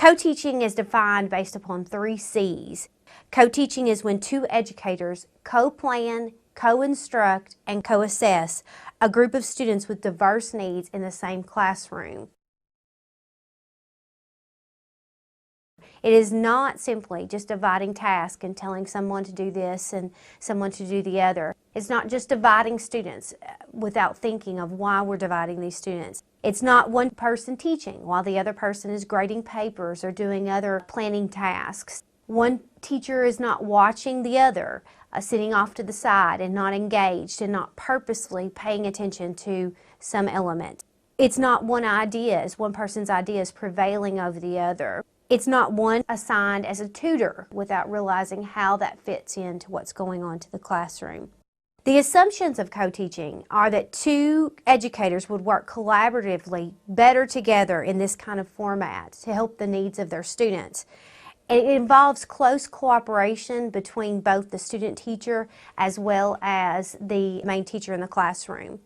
Co-teaching is defined based upon 3 C's. Co-teaching is when 2 educators co-plan, co-instruct, and co-assess a group of students with diverse needs in the same classroom. It is not simply just dividing tasks and telling someone to do this and someone to do the other. It's not just dividing students without thinking of why we're dividing these students. It's not one person teaching while the other person is grading papers or doing other planning tasks. One teacher is not watching the other, sitting off to the side and not engaged and not purposefully paying attention to some element. It's not one person's idea is prevailing over the other. It's not one assigned as a tutor without realizing how that fits into what's going on to the classroom. The assumptions of co-teaching are that 2 educators would work collaboratively better together in this kind of format to help the needs of their students. It involves close cooperation between both the student teacher as well as the main teacher in the classroom.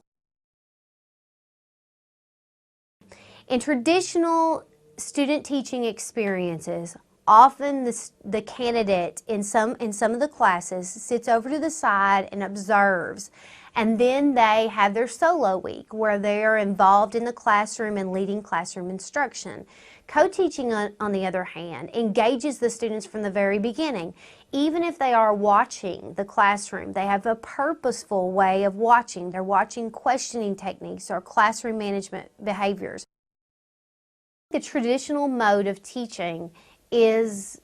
In traditional student teaching experiences, often the candidate in some of the classes sits over to the side and observes, and then they have their solo week where they are involved in the classroom and leading classroom instruction. Co-teaching, on the other hand, engages the students from the very beginning. Even if they are watching the classroom, they have a purposeful way of watching. They're watching questioning techniques or classroom management behaviors. The traditional mode of teaching is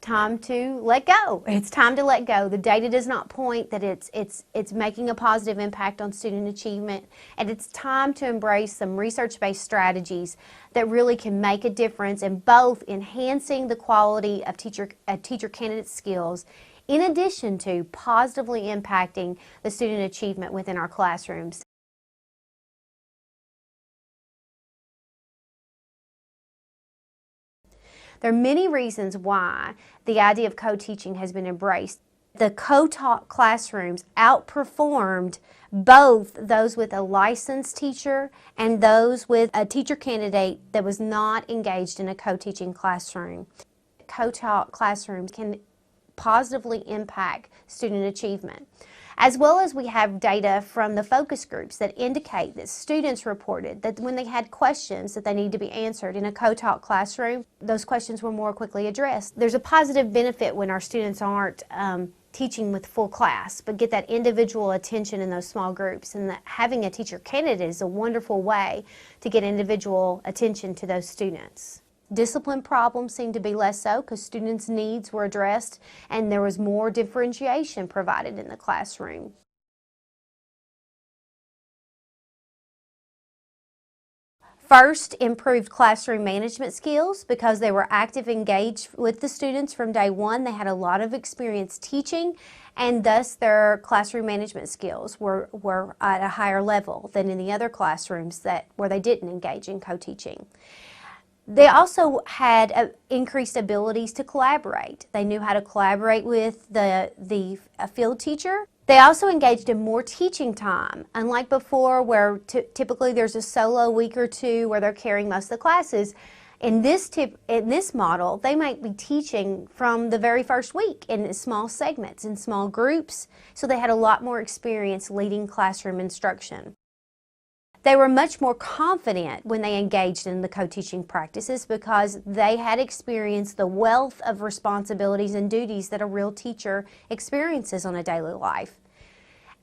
time to let go. It's time to let go. The data does not point that it's making a positive impact on student achievement, and it's time to embrace some research-based strategies that really can make a difference in both enhancing the quality of teacher candidate skills in addition to positively impacting the student achievement within our classrooms. There are many reasons why the idea of co-teaching has been embraced. The co-taught classrooms outperformed both those with a licensed teacher and those with a teacher candidate that was not engaged in a co-teaching classroom. Co-taught classrooms can positively impact student achievement. As well as we have data from the focus groups that indicate that students reported that when they had questions that they need to be answered in a co-taught classroom, those questions were more quickly addressed. There's a positive benefit when our students aren't teaching with full class, but get that individual attention in those small groups, and that having a teacher candidate is a wonderful way to get individual attention to those students. Discipline problems seemed to be less so because students' needs were addressed and there was more differentiation provided in the classroom. First, improved classroom management skills because they were active, engaged with the students from day one. They had a lot of experience teaching, and thus their classroom management skills were at a higher level than in the other classrooms where they didn't engage in co-teaching. They also had increased abilities to collaborate. They knew how to collaborate with the field teacher. They also engaged in more teaching time. Unlike before where typically there's a solo week or two where they're carrying most of the classes, in this model, they might be teaching from the very first week in small segments, in small groups, so they had a lot more experience leading classroom instruction. They were much more confident when they engaged in the co-teaching practices because they had experienced the wealth of responsibilities and duties that a real teacher experiences on a daily life.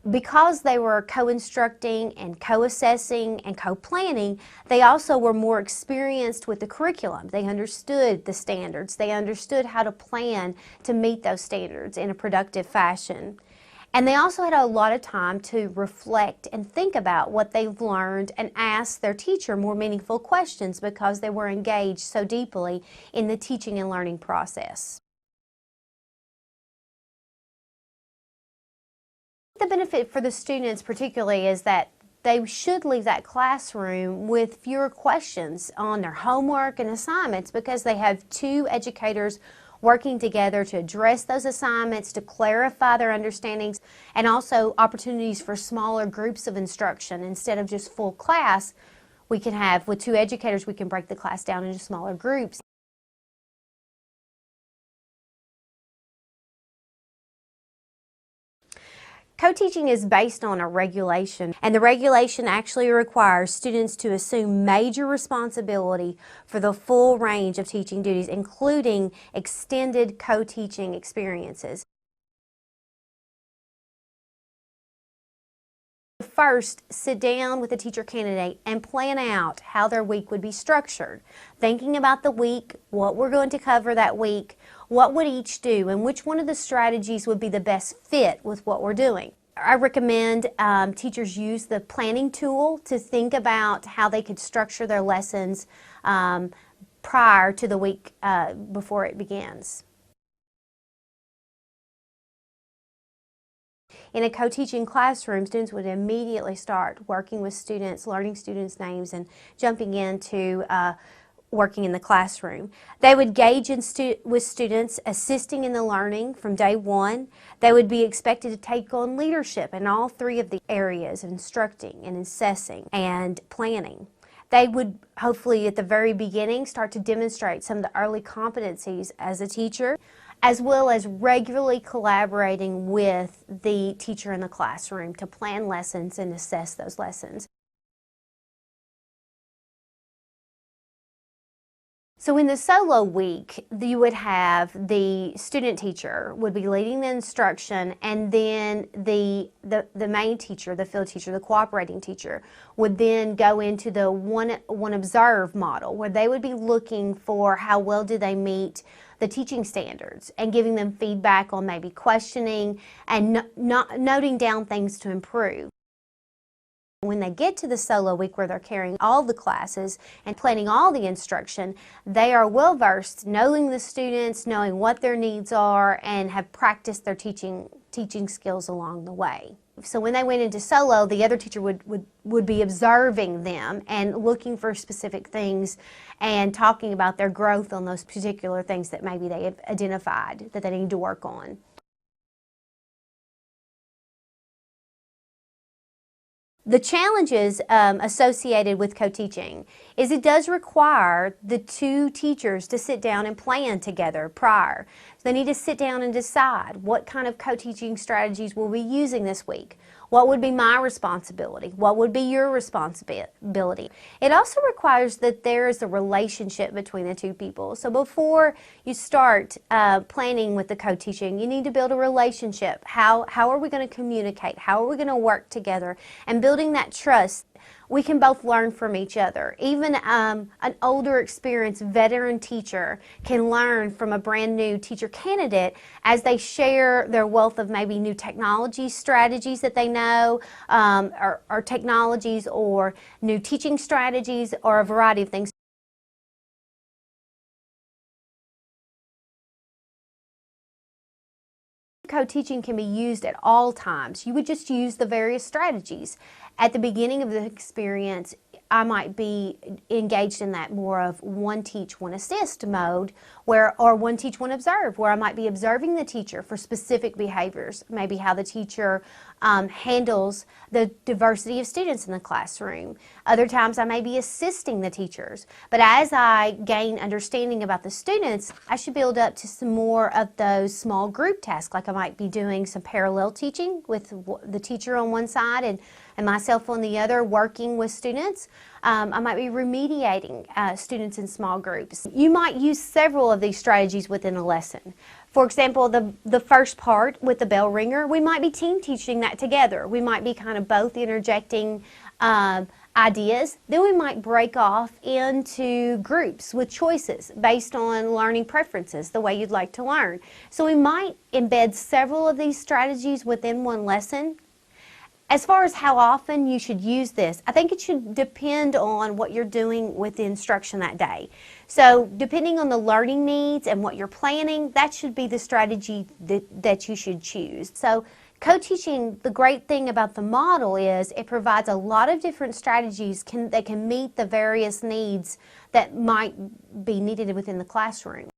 Because they were co-instructing and co-assessing and co-planning, they also were more experienced with the curriculum. They understood the standards. They understood how to plan to meet those standards in a productive fashion. And they also had a lot of time to reflect and think about what they've learned and ask their teacher more meaningful questions because they were engaged so deeply in the teaching and learning process. The benefit for the students particularly is that they should leave that classroom with fewer questions on their homework and assignments because they have 2 educators working together to address those assignments, to clarify their understandings, and also opportunities for smaller groups of instruction. Instead of just full class, we can have, with 2 educators, we can break the class down into smaller groups. Co-teaching is based on a regulation, and the regulation actually requires students to assume major responsibility for the full range of teaching duties, including extended co-teaching experiences. First, sit down with the teacher candidate and plan out how their week would be structured. Thinking about the week, what we're going to cover that week, what would each do, and which one of the strategies would be the best fit with what we're doing. I recommend teachers use the planning tool to think about how they could structure their lessons prior to the week before it begins. In a co-teaching classroom, students would immediately start working with students, learning students' names, and jumping into working in the classroom. They would engage with students, assisting in the learning from day one. They would be expected to take on leadership in all three of the areas: instructing and assessing and planning. They would hopefully at the very beginning start to demonstrate some of the early competencies as a teacher, as well as regularly collaborating with the teacher in the classroom to plan lessons and assess those lessons. So in the solo week, you would have the student teacher would be leading the instruction, and then the main teacher, the field teacher, the cooperating teacher, would then go into the one observe model, where they would be looking for how well do they meet the teaching standards and giving them feedback on maybe questioning and noting down things to improve. When they get to the solo week, where they're carrying all the classes and planning all the instruction, they are well versed, knowing the students, knowing what their needs are, and have practiced their teaching skills along the way. So when they went into solo, the other teacher would be observing them and looking for specific things and talking about their growth on those particular things that maybe they have identified that they need to work on. The challenges associated with co-teaching is it does require the two teachers to sit down and plan together prior. So they need to sit down and decide what kind of co-teaching strategies we'll be using this week. What would be my responsibility? What would be your responsibility? It also requires that there is a relationship between the two people. So before you start planning with the co-teaching, you need to build a relationship. How are we going to communicate? How are we going to work together? And building that trust. We can both learn from each other. Even an older, experienced veteran teacher can learn from a brand new teacher candidate as they share their wealth of maybe new technology strategies that they know, or technologies or new teaching strategies, or a variety of things. Co-teaching can be used at all times. You would just use the various strategies. At the beginning of the experience, I might be engaged in that more of one teach, one assist mode, or one teach, one observe, where I might be observing the teacher for specific behaviors, maybe how the teacher handles the diversity of students in the classroom. Other times I may be assisting the teachers. But as I gain understanding about the students, I should build up to some more of those small group tasks, like I might be doing some parallel teaching with the teacher on one side and myself on the other, working with students. I might be remediating students in small groups. You might use several of these strategies within a lesson. For example, the first part with the bell ringer, we might be team teaching that together. We might be kind of both interjecting ideas. Then we might break off into groups with choices based on learning preferences, the way you'd like to learn. So we might embed several of these strategies within one lesson. As far as how often you should use this, I think it should depend on what you're doing with the instruction that day. So depending on the learning needs and what you're planning, that should be the strategy that you should choose. So co-teaching, the great thing about the model is it provides a lot of different strategies that can meet the various needs that might be needed within the classroom.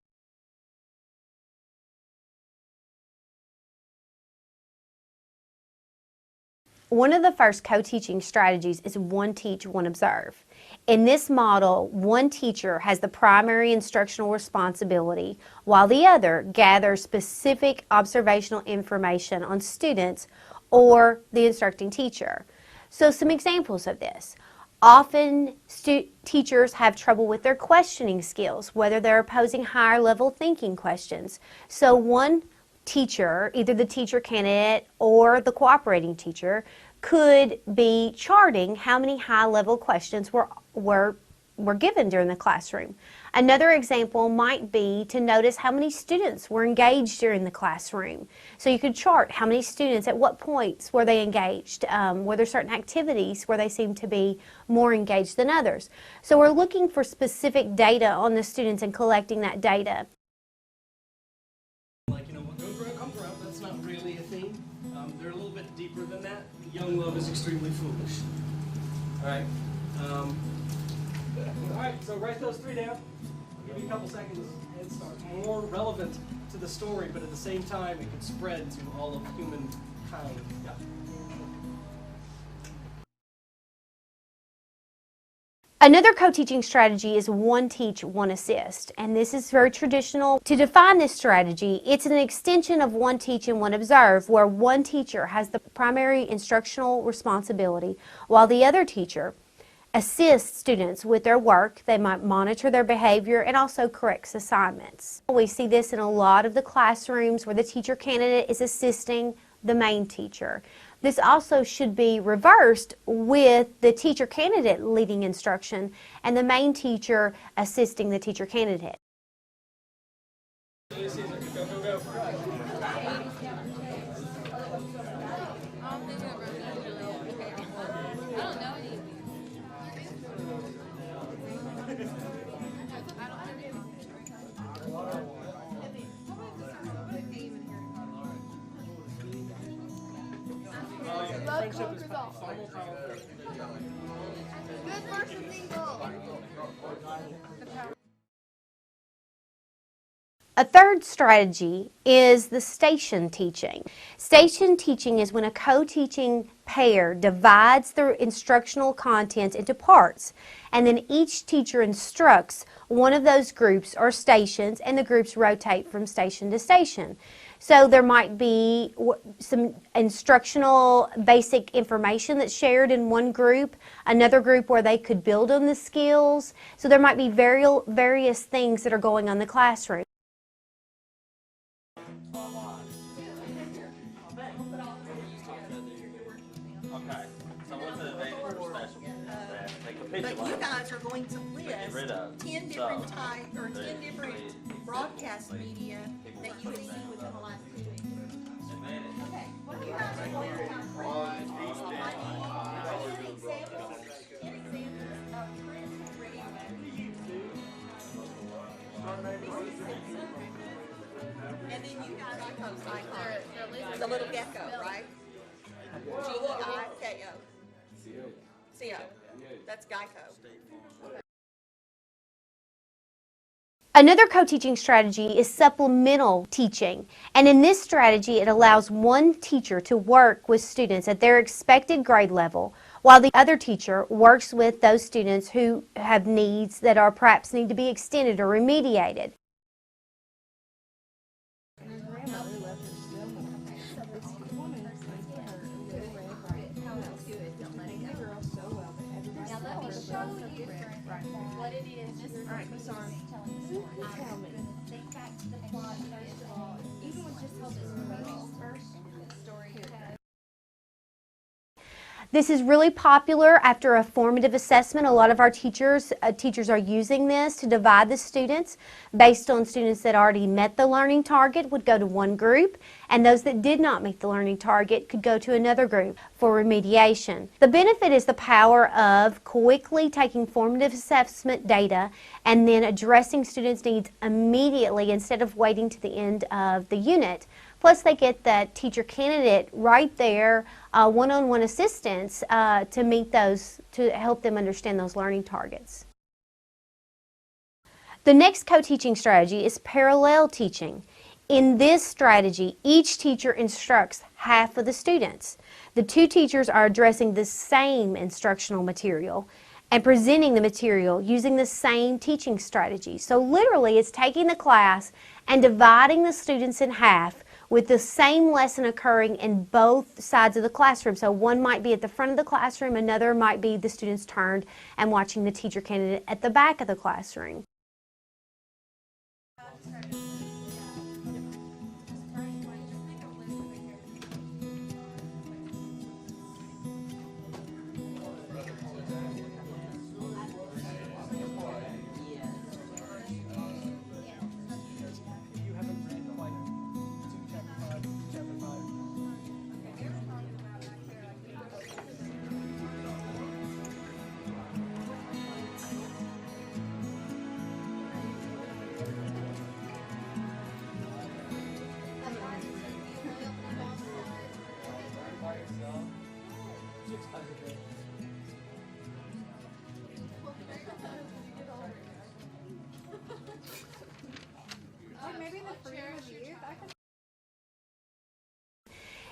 One of the first co-teaching strategies is one teach, one observe. In this model, one teacher has the primary instructional responsibility, while the other gathers specific observational information on students or the instructing teacher. So some examples of this. Often teachers have trouble with their questioning skills, whether they're posing higher level thinking questions. So one teacher, either the teacher candidate or the cooperating teacher, could be charting how many high level questions were given during the classroom. Another example might be to notice how many students were engaged during the classroom. So you could chart how many students, at what points were they engaged, were there certain activities where they seemed to be more engaged than others. So we're looking for specific data on the students and collecting that data. Like, what goes around comes around, that's not really a theme. They're a little bit deeper than that. Young love is extremely foolish. All right. All right, so write those three down. I'll give you a couple seconds head start. More relevant to the story, but at the same time, it can spread to all of humankind. Yeah. Another co-teaching strategy is one teach, one assist, and this is very traditional. To define this strategy, it's an extension of one teach and one observe, where one teacher has the primary instructional responsibility, while the other teacher assists students with their work. They might monitor their behavior and also corrects assignments. We see this in a lot of the classrooms where the teacher candidate is assisting the main teacher. This also should be reversed with the teacher candidate leading instruction and the main teacher assisting the teacher candidate. A third strategy is the station teaching. Station teaching is when a co-teaching pair divides the instructional content into parts, and then each teacher instructs one of those groups or stations, and the groups rotate from station to station. So there might be some instructional basic information that's shared in one group, another group where they could build on the skills. So there might be various things that are going on in the classroom. But you guys are going to list 10 different type or 10 different broadcast media that you've seen within the last 2 weeks. Okay, what you guys are going to have for 10 examples of print radio. And then you guys icon. The little gecko, right? G-E-I-K-O. C-O. That's Geico. Another co-teaching strategy is supplemental teaching, and in this strategy it allows one teacher to work with students at their expected grade level, while the other teacher works with those students who have needs that are perhaps need to be extended or remediated. What it is, just sorry. Telling the story. Tell me. Think back to the plot first of all. Even with just help us first story. This is really popular after a formative assessment. A lot of our teachers are using this to divide the students based on students that already met the learning target would go to one group, and those that did not meet the learning target could go to another group for remediation. The benefit is the power of quickly taking formative assessment data and then addressing students' needs immediately instead of waiting to the end of the unit. Plus, they get that teacher candidate right there, one-on-one assistance to meet those, to help them understand those learning targets. The next co-teaching strategy is parallel teaching. In this strategy, each teacher instructs half of the students. The two teachers are addressing the same instructional material and presenting the material using the same teaching strategy. So literally, it's taking the class and dividing the students in half with the same lesson occurring in both sides of the classroom. So one might be at the front of the classroom, another might be the students turned and watching the teacher candidate at the back of the classroom.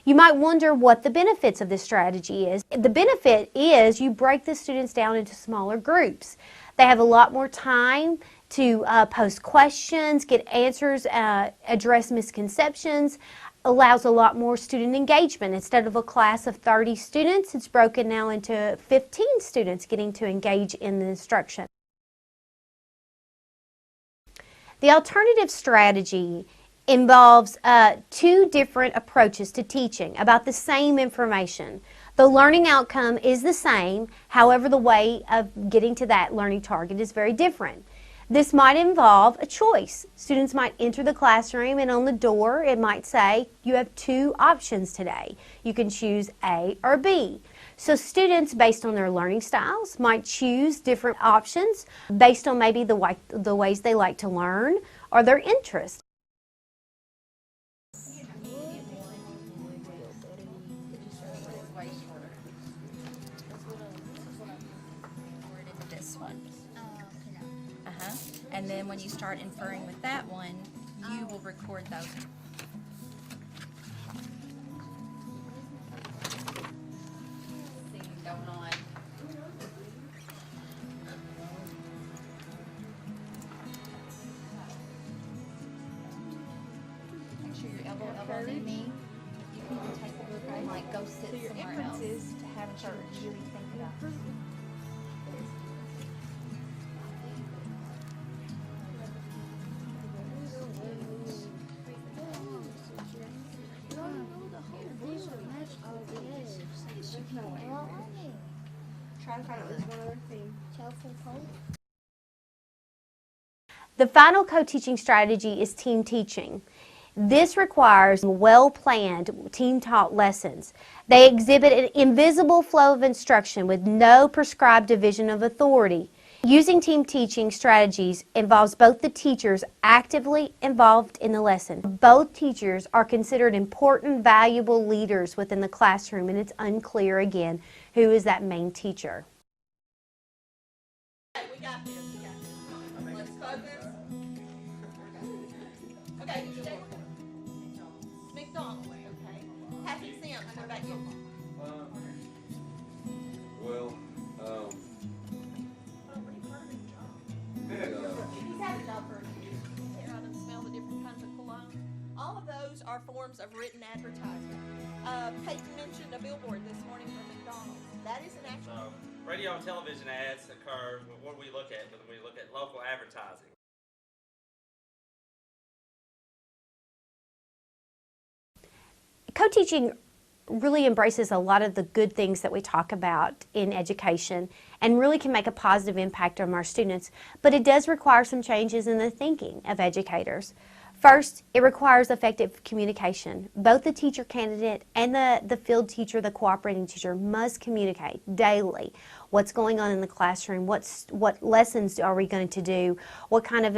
You might wonder what the benefits of this strategy is. The benefit is you break the students down into smaller groups. They have a lot more time to post questions, get answers, address misconceptions, allows a lot more student engagement. Instead of a class of 30 students, it's broken now into 15 students getting to engage in the instruction. The alternative strategy involves two different approaches to teaching about the same information. The learning outcome is the same, however the way of getting to that learning target is very different. This might involve a choice. Students might enter the classroom and on the door it might say you have two options today. You can choose A or B. So students, based on their learning styles, might choose different options based on maybe the ways they like to learn or their interests. This one. And then when you start inferring with that one, you will record those. Thing going on. Make sure your elbow in me. You can even take a look and like go sit somewhere else. Is to have church. Really think about this. Try to find at least one other thing. The final co-teaching strategy is team teaching. This requires well-planned, team-taught lessons. They exhibit an invisible flow of instruction with no prescribed division of authority. Using team teaching strategies involves both the teachers actively involved in the lesson. Both teachers are considered important, valuable leaders within the classroom, and it's unclear again who is that main teacher. We got this. We got this. Let's focus. Okay, McDonald. Okay. Patrick Sims, what about you? Well, He's had a job for a year. Here, I done smell the different kinds of cologne. All of those are forms of written advertisement. Peyton mentioned a billboard this morning for McDonald's. That is an actual. Radio and television ads occur. What do we look at when we look at local advertising? Co-teaching really embraces a lot of the good things that we talk about in education and really can make a positive impact on our students, but it does require some changes in the thinking of educators. First, it requires effective communication. Both the teacher candidate and the field teacher, the cooperating teacher, must communicate daily what's going on in the classroom, what lessons are we going to do, what kind of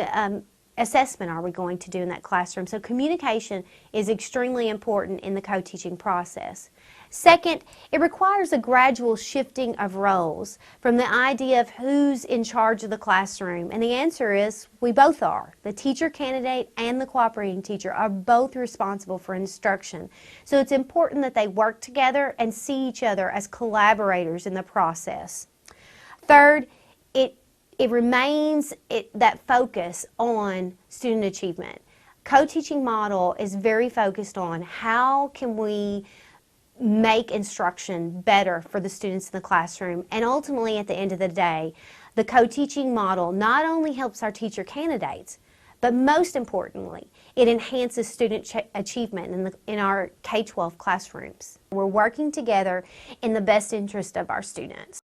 assessment are we going to do in that classroom. So communication is extremely important in the co-teaching process. Second, it requires a gradual shifting of roles from the idea of who's in charge of the classroom. And the answer is we both are. The teacher candidate and the cooperating teacher are both responsible for instruction. So it's important that they work together and see each other as collaborators in the process. Third, it remains that focus on student achievement. Co-teaching model is very focused on how can we make instruction better for the students in the classroom, and ultimately at the end of the day, the co-teaching model not only helps our teacher candidates, but most importantly, it enhances student achievement in our K-12 classrooms. We're working together in the best interest of our students.